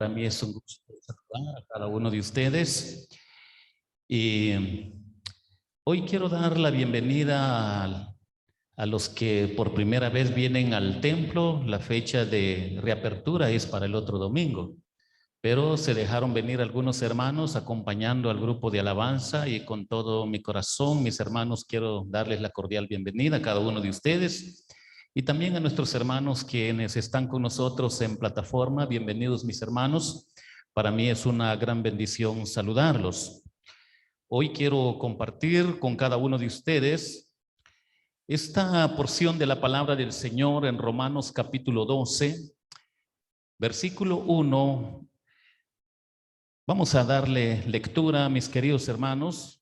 Para mí es un gusto saludar a cada uno de ustedes. Y hoy quiero dar la bienvenida a los que por primera vez vienen al templo. La fecha de reapertura es para el otro domingo, pero se dejaron venir algunos hermanos acompañando al grupo de alabanza, y con todo mi corazón, mis hermanos, quiero darles la cordial bienvenida a cada uno de ustedes. Y también a nuestros hermanos quienes están con nosotros en plataforma. Bienvenidos, mis hermanos. Para mí es una gran bendición saludarlos. Hoy quiero compartir con cada uno de ustedes esta porción de la palabra del Señor en Romanos capítulo 12, versículo 1. Vamos a darle lectura, mis queridos hermanos.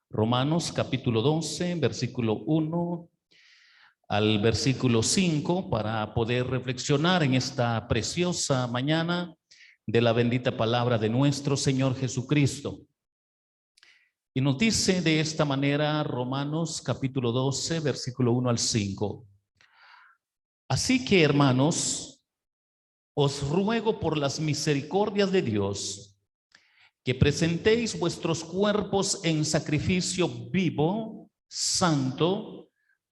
Romanos capítulo 12, versículo 1 al versículo 5, para poder reflexionar en esta preciosa mañana de la bendita palabra de nuestro Señor Jesucristo. Y nos dice de esta manera Romanos capítulo 12, versículo 1 al 5. Así que, hermanos, os ruego por las misericordias de Dios que presentéis vuestros cuerpos en sacrificio vivo, santo,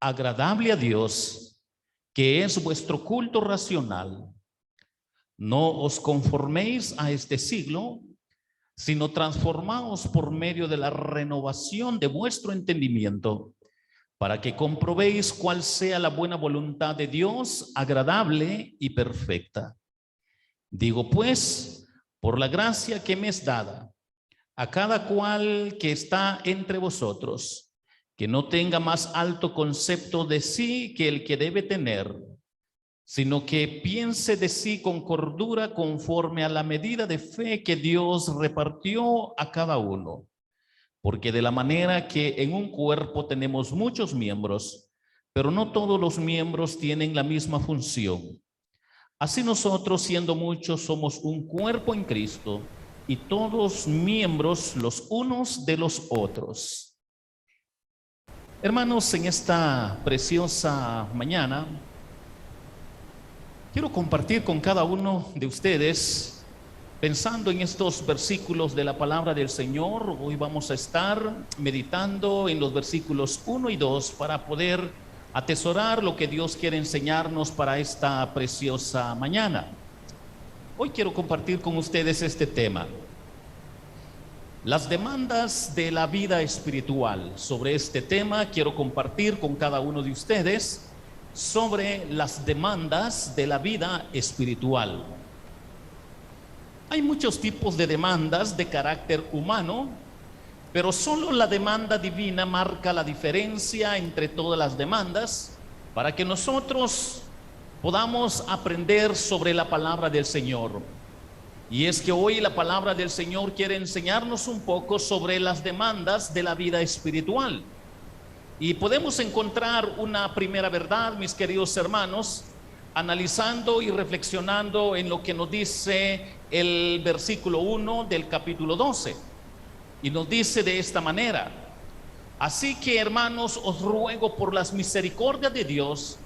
agradable a Dios, que es vuestro culto racional. No os conforméis a este siglo, sino transformaos por medio de la renovación de vuestro entendimiento, para que comprobéis cuál sea la buena voluntad de Dios, agradable y perfecta. Digo pues, por la gracia que me es dada, a cada cual que está entre vosotros, que no tenga más alto concepto de sí que el que debe tener, sino que piense de sí con cordura, conforme a la medida de fe que Dios repartió a cada uno. Porque de la manera que en un cuerpo tenemos muchos miembros, pero no todos los miembros tienen la misma función. Así nosotros, siendo muchos, somos un cuerpo en Cristo, y todos miembros los unos de los otros. Hermanos, en esta preciosa mañana quiero compartir con cada uno de ustedes, pensando en estos versículos de la palabra del Señor. Hoy vamos a estar meditando en los versículos 1 y 2 para poder atesorar lo que Dios quiere enseñarnos para esta preciosa mañana. Hoy quiero compartir con ustedes este tema: las demandas de la vida espiritual. Sobre este tema quiero compartir con cada uno de ustedes sobre las demandas de la vida espiritual. Hay muchos tipos de demandas de carácter humano, pero solo la demanda divina marca la diferencia entre todas las demandas, para que nosotros podamos aprender sobre la palabra del Señor. Y es que hoy la palabra del Señor quiere enseñarnos un poco sobre las demandas de la vida espiritual. Y podemos encontrar una primera verdad, mis queridos hermanos, analizando y reflexionando en lo que nos dice el versículo 1 del capítulo 12. Y nos dice de esta manera: así que, hermanos, os ruego por las misericordias de Dios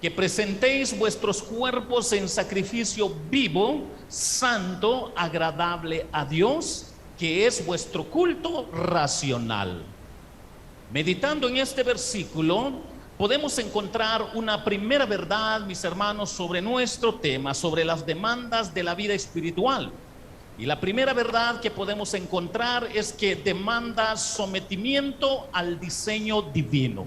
que presentéis vuestros cuerpos en sacrificio vivo, santo, agradable a Dios, que es vuestro culto racional. Meditando en este versículo, podemos encontrar una primera verdad, mis hermanos, sobre nuestro tema, sobre las demandas de la vida espiritual. Y la primera verdad que podemos encontrar es que demanda sometimiento al diseño divino.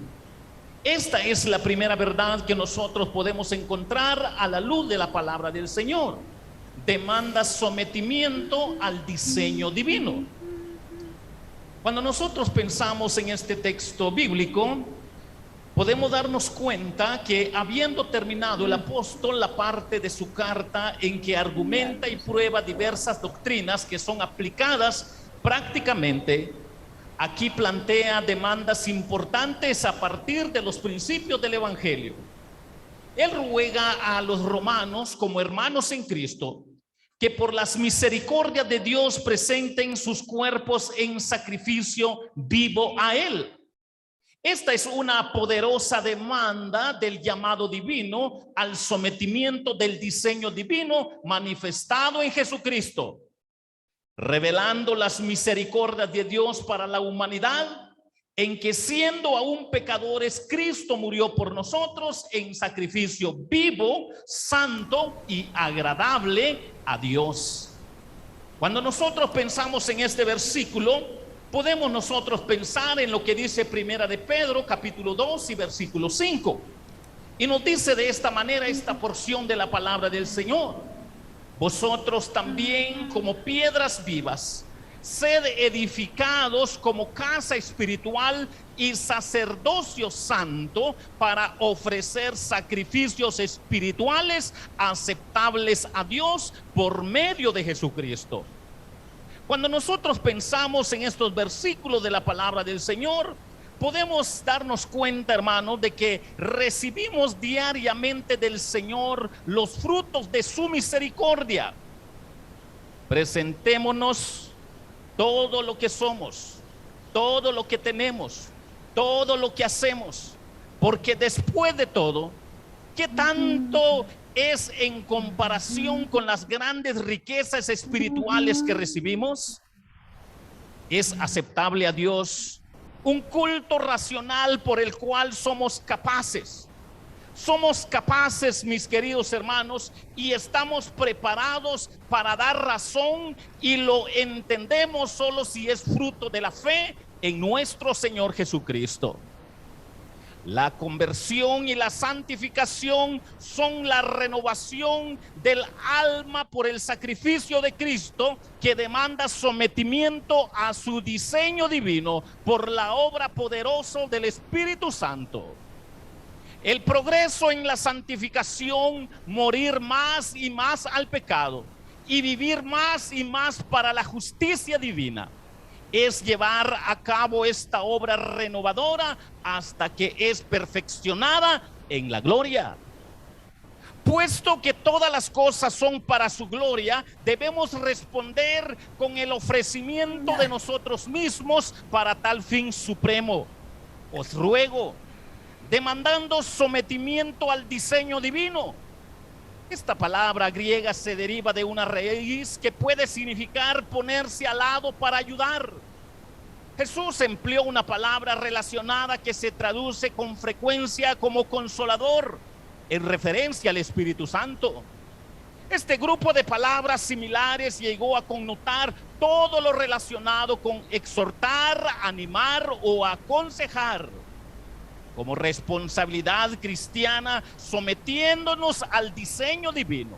Esta es la primera verdad que nosotros podemos encontrar a la luz de la palabra del Señor. Demanda sometimiento al diseño divino. Cuando nosotros pensamos en este texto bíblico, podemos darnos cuenta que, habiendo terminado el apóstol la parte de su carta en que argumenta y prueba diversas doctrinas que son aplicadas prácticamente, aquí plantea demandas importantes a partir de los principios del Evangelio. Él ruega a los romanos, como hermanos en Cristo, que por las misericordias de Dios presenten sus cuerpos en sacrificio vivo a Él. Esta es una poderosa demanda del llamado divino al sometimiento del diseño divino manifestado en Jesucristo, revelando las misericordias de Dios para la humanidad, en que siendo aún pecadores, Cristo murió por nosotros en sacrificio vivo, santo y agradable a Dios. Cuando nosotros pensamos en este versículo, podemos nosotros pensar en lo que dice Primera de Pedro, capítulo 2 y versículo 5. Y nos dice de esta manera esta porción de la palabra del Señor: vosotros también, como piedras vivas, sed edificados como casa espiritual y sacerdocio santo para ofrecer sacrificios espirituales aceptables a Dios por medio de Jesucristo. Cuando nosotros pensamos en estos versículos de la palabra del Señor, podemos darnos cuenta, hermanos, de que recibimos diariamente del Señor los frutos de su misericordia. Presentémonos todo lo que somos, todo lo que tenemos, todo lo que hacemos, porque después de todo, ¿qué tanto es en comparación con las grandes riquezas espirituales que recibimos? Es aceptable a Dios un culto racional por el cual somos capaces. Somos capaces, mis queridos hermanos, y estamos preparados para dar razón, y lo entendemos solo si es fruto de la fe en nuestro Señor Jesucristo. La conversión y la santificación son la renovación del alma por el sacrificio de Cristo, que demanda sometimiento a su diseño divino por la obra poderosa del Espíritu Santo. El progreso en la santificación, morir más y más al pecado y vivir más y más para la justicia divina, es llevar a cabo esta obra renovadora hasta que es perfeccionada en la gloria. Puesto que todas las cosas son para su gloria, debemos responder con el ofrecimiento de nosotros mismos para tal fin supremo. Os ruego, demandando sometimiento al diseño divino. Esta palabra griega se deriva de una raíz que puede significar ponerse al lado para ayudar. Jesús empleó una palabra relacionada que se traduce con frecuencia como consolador, en referencia al Espíritu Santo. Este grupo de palabras similares llegó a connotar todo lo relacionado con exhortar, animar o aconsejar, como responsabilidad cristiana, sometiéndonos al diseño divino.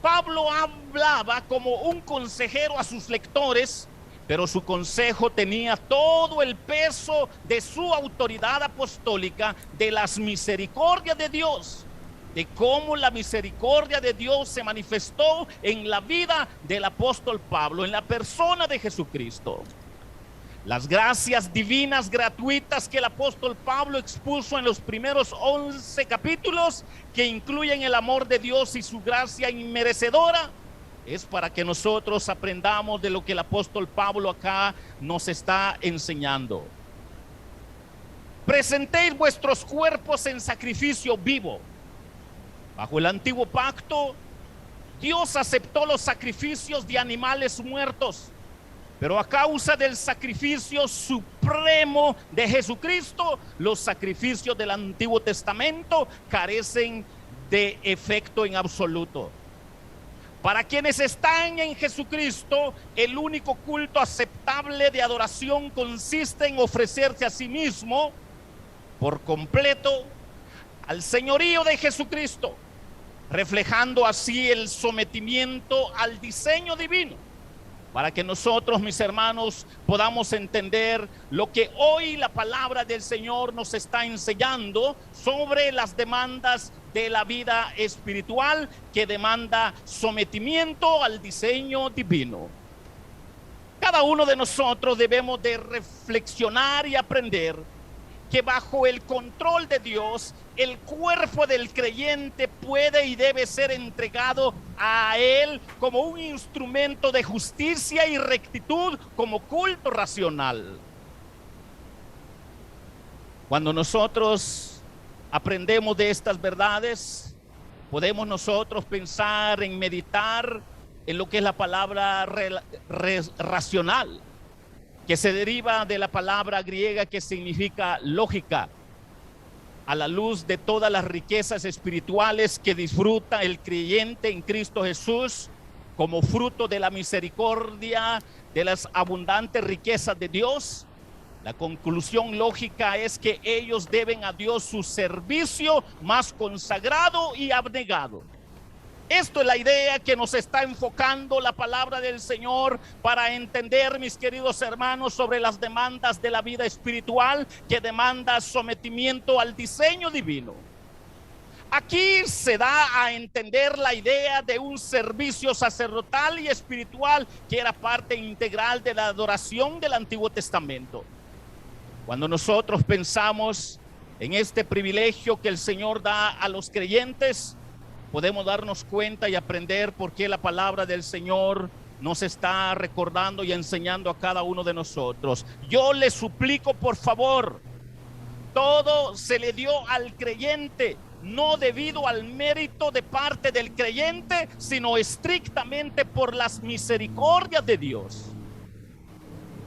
Pablo hablaba como un consejero a sus lectores, pero su consejo tenía todo el peso de su autoridad apostólica, de las misericordias de Dios, de cómo la misericordia de Dios se manifestó en la vida del apóstol Pablo, en la persona de Jesucristo. Las gracias divinas gratuitas que el apóstol Pablo expuso en los primeros 11 capítulos, que incluyen el amor de Dios y su gracia inmerecedora, es para que nosotros aprendamos de lo que el apóstol Pablo acá nos está enseñando. Presentéis vuestros cuerpos en sacrificio vivo. Bajo el antiguo pacto, Dios aceptó los sacrificios de animales muertos, pero a causa del sacrificio supremo de Jesucristo, los sacrificios del Antiguo Testamento carecen de efecto en absoluto. Para quienes están en Jesucristo, el único culto aceptable de adoración consiste en ofrecerse a sí mismo por completo al señorío de Jesucristo, reflejando así el sometimiento al diseño divino, para que nosotros, mis hermanos, podamos entender lo que hoy la palabra del Señor nos está enseñando sobre las demandas de la vida espiritual, que demanda sometimiento al diseño divino. Cada uno de nosotros debemos de reflexionar y aprender que bajo el control de Dios, el cuerpo del creyente puede y debe ser entregado a Él como un instrumento de justicia y rectitud, como culto racional. Cuando nosotros aprendemos de estas verdades, podemos nosotros pensar en meditar en lo que es la palabra racional, que se deriva de la palabra griega que significa lógica, a la luz de todas las riquezas espirituales que disfruta el creyente en Cristo Jesús, como fruto de la misericordia, de las abundantes riquezas de Dios. La conclusión lógica es que ellos deben a Dios su servicio más consagrado y abnegado. Esto es la idea que nos está enfocando la palabra del Señor para entender, mis queridos hermanos, sobre las demandas de la vida espiritual, que demanda sometimiento al diseño divino. Aquí se da a entender la idea de un servicio sacerdotal y espiritual que era parte integral de la adoración del Antiguo Testamento. Cuando nosotros pensamos en este privilegio que el Señor da a los creyentes, podemos darnos cuenta y aprender por qué la palabra del Señor nos está recordando y enseñando a cada uno de nosotros. Yo les suplico, por favor, todo se le dio al creyente, no debido al mérito de parte del creyente, sino estrictamente por las misericordias de Dios.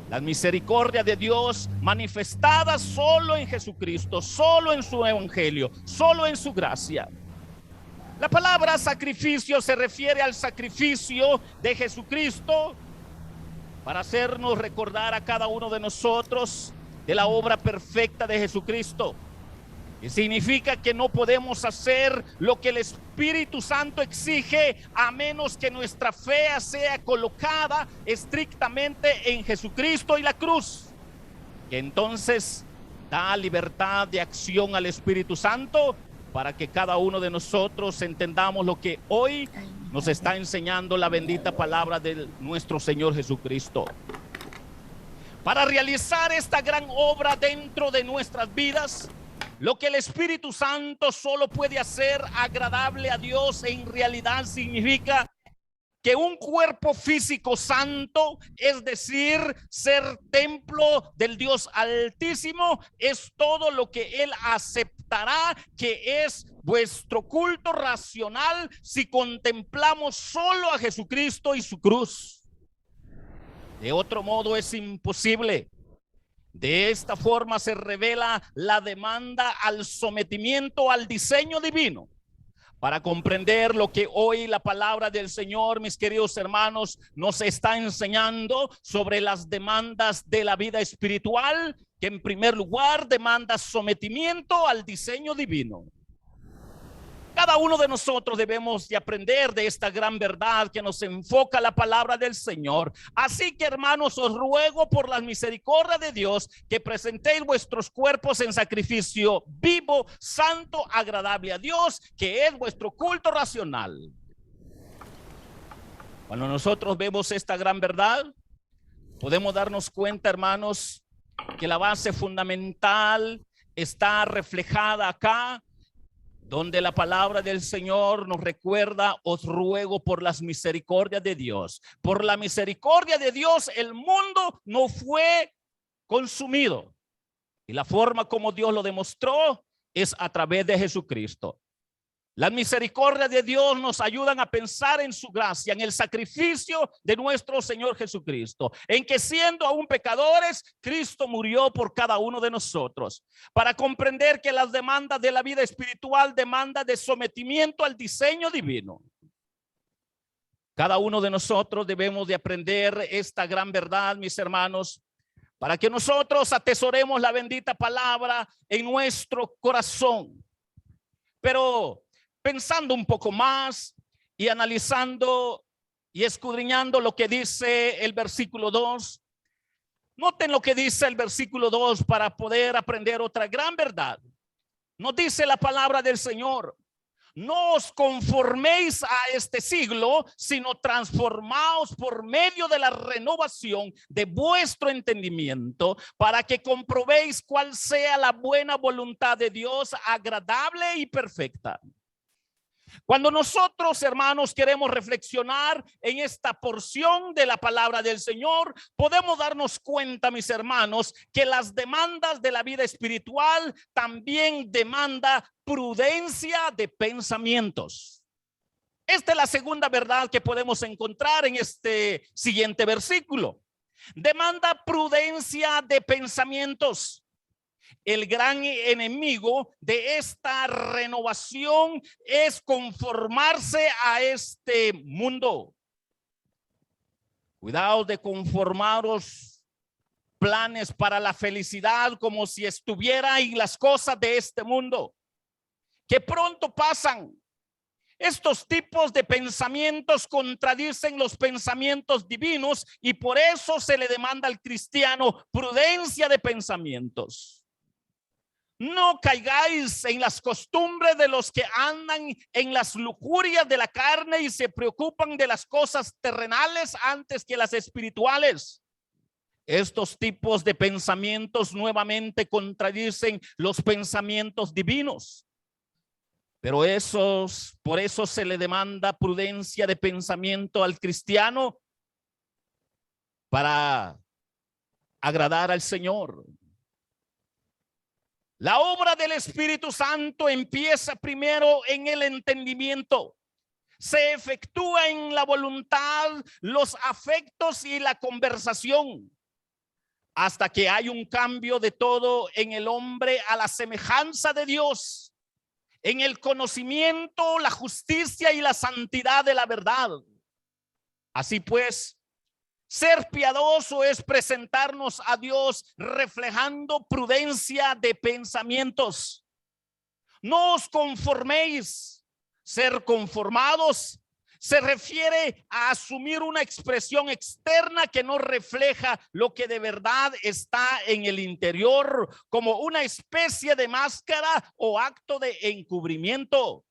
Las misericordias de Dios manifestadas solo en Jesucristo, solo en su evangelio, solo en su gracia. La palabra sacrificio se refiere al sacrificio de Jesucristo para hacernos recordar a cada uno de nosotros de la obra perfecta de Jesucristo. Y significa que no podemos hacer lo que el Espíritu Santo exige a menos que nuestra fe sea colocada estrictamente en Jesucristo y la cruz, que entonces da libertad de acción al Espíritu Santo para que cada uno de nosotros entendamos lo que hoy nos está enseñando la bendita palabra de nuestro Señor Jesucristo. Para realizar esta gran obra dentro de nuestras vidas, lo que el Espíritu Santo solo puede hacer agradable a Dios en realidad significa que un cuerpo físico santo, es decir, ser templo del Dios Altísimo, es todo lo que Él aceptará que es vuestro culto racional si contemplamos solo a Jesucristo y su cruz. De otro modo es imposible. De esta forma se revela la demanda al sometimiento al diseño divino. Para comprender lo que hoy la palabra del Señor, mis queridos hermanos, nos está enseñando sobre las demandas de la vida espiritual, que en primer lugar demanda sometimiento al diseño divino. Cada uno de nosotros debemos de aprender de esta gran verdad que nos enfoca la palabra del Señor. Así que, hermanos, os ruego por la misericordia de Dios que presentéis vuestros cuerpos en sacrificio vivo, santo, agradable a Dios, que es vuestro culto racional. Cuando nosotros vemos esta gran verdad, podemos darnos cuenta, hermanos, que la base fundamental está reflejada acá, donde la palabra del Señor nos recuerda: os ruego por las misericordias de Dios. Por la misericordia de Dios el mundo no fue consumido. Y la forma como Dios lo demostró es a través de Jesucristo. Las misericordias de Dios nos ayudan a pensar en su gracia, en el sacrificio de nuestro Señor Jesucristo, en que siendo aún pecadores, Cristo murió por cada uno de nosotros, para comprender que las demandas de la vida espiritual demandan de sometimiento al diseño divino. Cada uno de nosotros debemos de aprender esta gran verdad, mis hermanos, para que nosotros atesoremos la bendita palabra en nuestro corazón. Pero pensando un poco más y analizando y escudriñando lo que dice el versículo 2, noten lo que dice el versículo 2 para poder aprender otra gran verdad. Nos dice la palabra del Señor: no os conforméis a este siglo, sino transformaos por medio de la renovación de vuestro entendimiento, para que comprobéis cuál sea la buena voluntad de Dios, agradable y perfecta. Cuando nosotros, hermanos, queremos reflexionar en esta porción de la palabra del Señor, podemos darnos cuenta, mis hermanos, que las demandas de la vida espiritual también demanda prudencia de pensamientos. Esta es la segunda verdad que podemos encontrar en este siguiente versículo. Demanda prudencia de pensamientos. El gran enemigo de esta renovación es conformarse a este mundo. Cuidado de conformaros planes para la felicidad como si estuviera en las cosas de este mundo, que pronto pasan. Estos tipos de pensamientos contradicen los pensamientos divinos y por eso se le demanda al cristiano prudencia de pensamientos. No caigáis en las costumbres de los que andan en las lujurias de la carne y se preocupan de las cosas terrenales antes que las espirituales. Estos tipos de pensamientos nuevamente contradicen los pensamientos divinos. Pero por eso se le demanda prudencia de pensamiento al cristiano para agradar al Señor. La obra del Espíritu Santo empieza primero en el entendimiento. Se efectúa en la voluntad, los afectos y la conversación, hasta que hay un cambio de todo en el hombre a la semejanza de Dios, en el conocimiento, la justicia y la santidad de la verdad. Así pues, ser piadoso es presentarnos a Dios reflejando prudencia de pensamientos. No os conforméis. Ser conformados se refiere a asumir una expresión externa que no refleja lo que de verdad está en el interior, como una especie de máscara o acto de encubrimiento.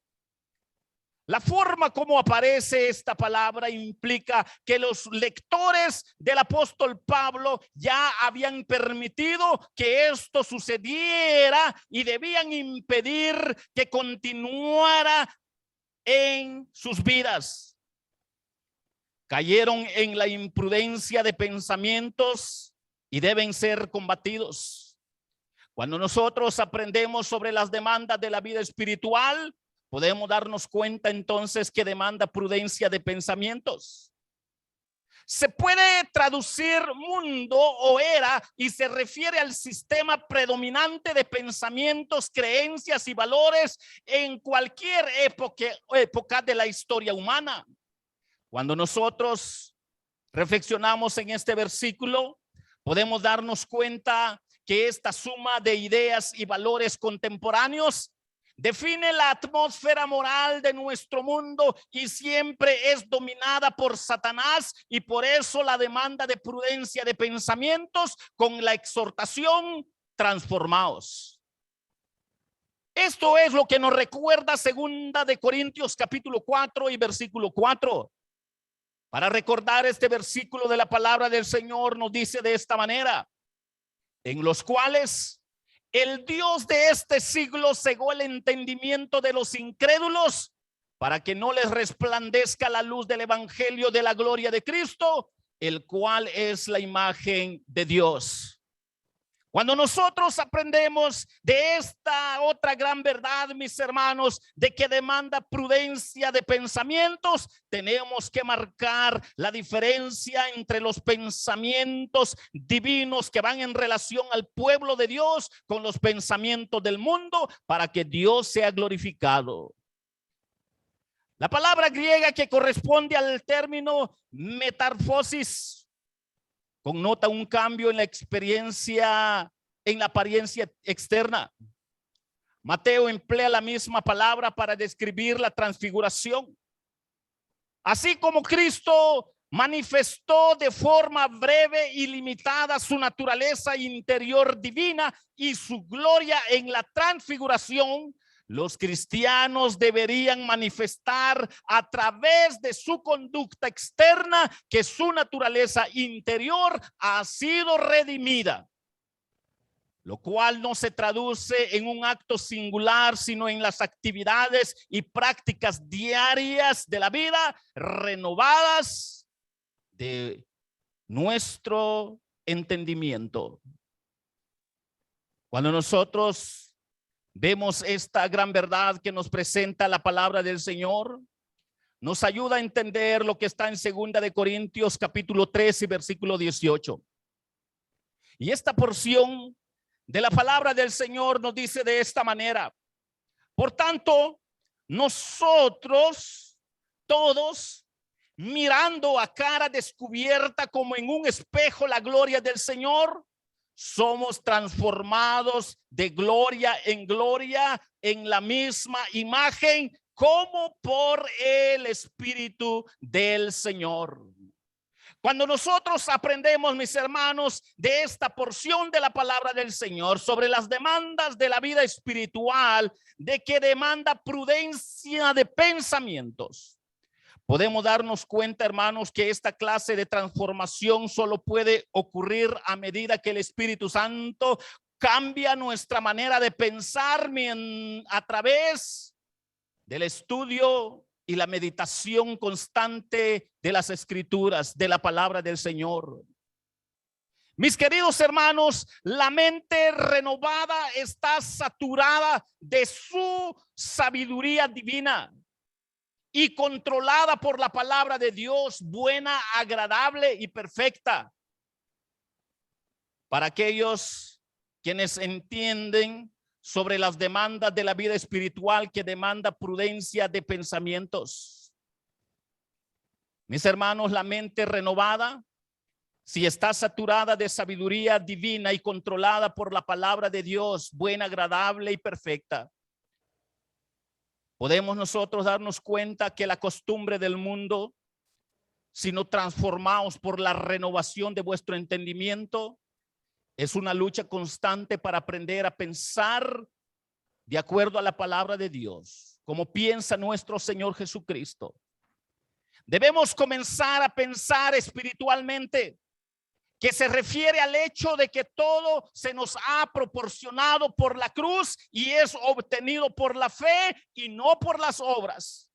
La forma como aparece esta palabra implica que los lectores del apóstol Pablo ya habían permitido que esto sucediera y debían impedir que continuara en sus vidas. Cayeron en la imprudencia de pensamientos y deben ser combatidos. Cuando nosotros aprendemos sobre las demandas de la vida espiritual, podemos darnos cuenta entonces que demanda prudencia de pensamientos. Se puede traducir mundo o era y se refiere al sistema predominante de pensamientos, creencias y valores en cualquier época de la historia humana. Cuando nosotros reflexionamos en este versículo, podemos darnos cuenta que esta suma de ideas y valores contemporáneos define la atmósfera moral de nuestro mundo y siempre es dominada por Satanás, y por eso la demanda de prudencia de pensamientos con la exhortación: transformaos. Esto es lo que nos recuerda 2 Corintios capítulo 4 y versículo 4. Para recordar este versículo de la palabra del Señor, nos dice de esta manera: en los cuales el Dios de este siglo cegó el entendimiento de los incrédulos para que no les resplandezca la luz del evangelio de la gloria de Cristo, el cual es la imagen de Dios. Cuando nosotros aprendemos de esta otra gran verdad, mis hermanos, de que demanda prudencia de pensamientos, tenemos que marcar la diferencia entre los pensamientos divinos que van en relación al pueblo de Dios con los pensamientos del mundo, para que Dios sea glorificado. La palabra griega que corresponde al término metamorfosis connota un cambio en la experiencia, en la apariencia externa. Mateo emplea la misma palabra para describir la transfiguración. Así como Cristo manifestó de forma breve y limitada su naturaleza interior divina y su gloria en la transfiguración, los cristianos deberían manifestar a través de su conducta externa que su naturaleza interior ha sido redimida. lo cual no se traduce en un acto singular, sino en las actividades y prácticas diarias de la vida renovadas de nuestro entendimiento. Cuando nosotros vemos esta gran verdad que nos presenta la palabra del Señor, nos ayuda a entender lo que está en 2 de Corintios capítulo 13 versículo 18. Y esta porción de la palabra del Señor nos dice de esta manera: por tanto, nosotros todos, mirando a cara descubierta como en un espejo la gloria del Señor, somos transformados de gloria en gloria en la misma imagen, como por el Espíritu del Señor. Cuando nosotros aprendemos, mis hermanos, de esta porción de la palabra del Señor sobre las demandas de la vida espiritual, de que demanda prudencia de pensamientos, podemos darnos cuenta, hermanos, que esta clase de transformación solo puede ocurrir a medida que el Espíritu Santo cambia nuestra manera de pensar a través del estudio y la meditación constante de las Escrituras, de la palabra del Señor. Mis queridos hermanos, la mente renovada está saturada de su sabiduría divina y controlada por la palabra de Dios, buena, agradable y perfecta. Para aquellos quienes entienden sobre las demandas de la vida espiritual, que demanda prudencia de pensamientos. Mis hermanos, la mente renovada, si está saturada de sabiduría divina y controlada por la palabra de Dios, buena, agradable y perfecta, podemos nosotros darnos cuenta que la costumbre del mundo, si no transformados por la renovación de vuestro entendimiento, es una lucha constante para aprender a pensar de acuerdo a la palabra de Dios, como piensa nuestro Señor Jesucristo. Debemos comenzar a pensar espiritualmente, que se refiere al hecho de que todo se nos ha proporcionado por la cruz y es obtenido por la fe y no por las obras,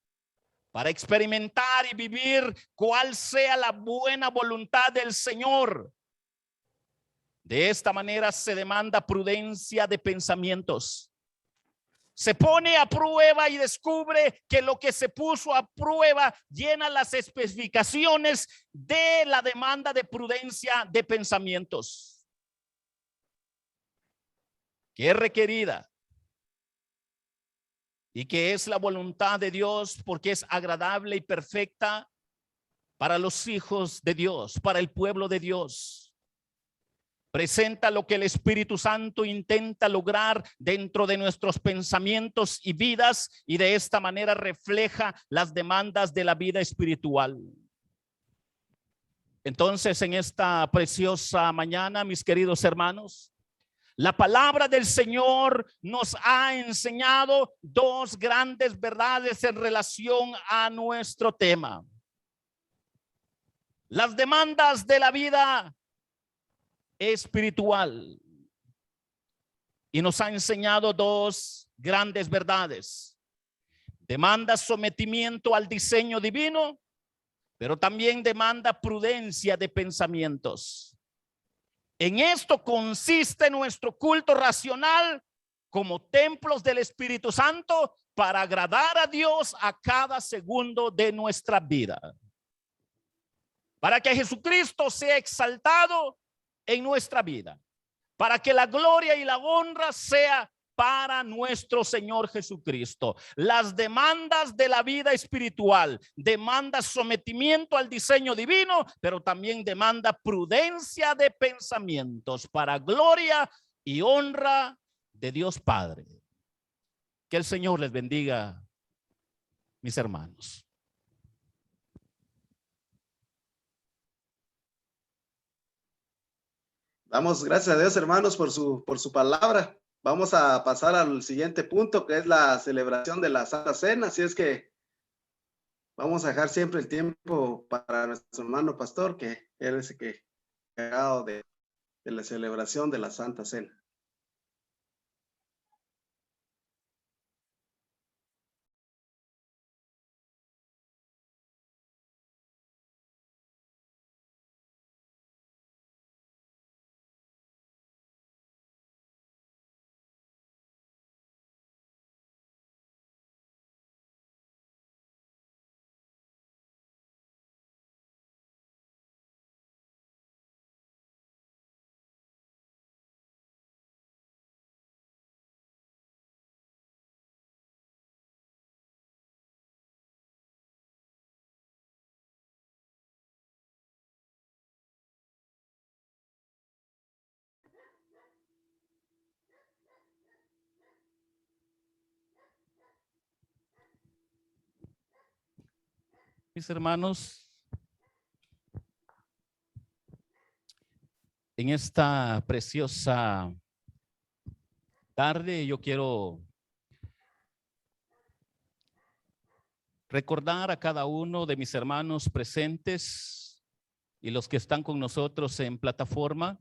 para experimentar y vivir cuál sea la buena voluntad del Señor. De esta manera se demanda prudencia de pensamientos. Se pone a prueba y descubre que lo que se puso a prueba llena las especificaciones de la demanda de prudencia de pensamientos, que es requerida y que es la voluntad de Dios, porque es agradable y perfecta para los hijos de Dios, para el pueblo de Dios. Presenta lo que el Espíritu Santo intenta lograr dentro de nuestros pensamientos y vidas, y de esta manera refleja las demandas de la vida espiritual. Entonces, en esta preciosa mañana, mis queridos hermanos, la palabra del Señor nos ha enseñado dos grandes verdades en relación a nuestro tema. Las demandas de la vida espiritual, y nos ha enseñado dos grandes verdades: demanda sometimiento al diseño divino, pero también demanda prudencia de pensamientos. En esto consiste nuestro culto racional como templos del Espíritu Santo para agradar a Dios a cada segundo de nuestra vida, para que Jesucristo sea exaltado en nuestra vida, para que la gloria y la honra sea para nuestro Señor Jesucristo. Las demandas de la vida espiritual demanda sometimiento al diseño divino, pero también demanda prudencia de pensamientos para gloria y honra de Dios Padre. Que el Señor les bendiga, mis hermanos. Damos gracias a Dios, hermanos, por su palabra. Vamos a pasar al siguiente punto, que es la celebración de la Santa Cena. Así es que vamos a dejar siempre el tiempo para nuestro hermano pastor, que él es el que ha encargado de la celebración de la Santa Cena. Mis hermanos, en esta preciosa tarde yo quiero recordar a cada uno de mis hermanos presentes y los que están con nosotros en plataforma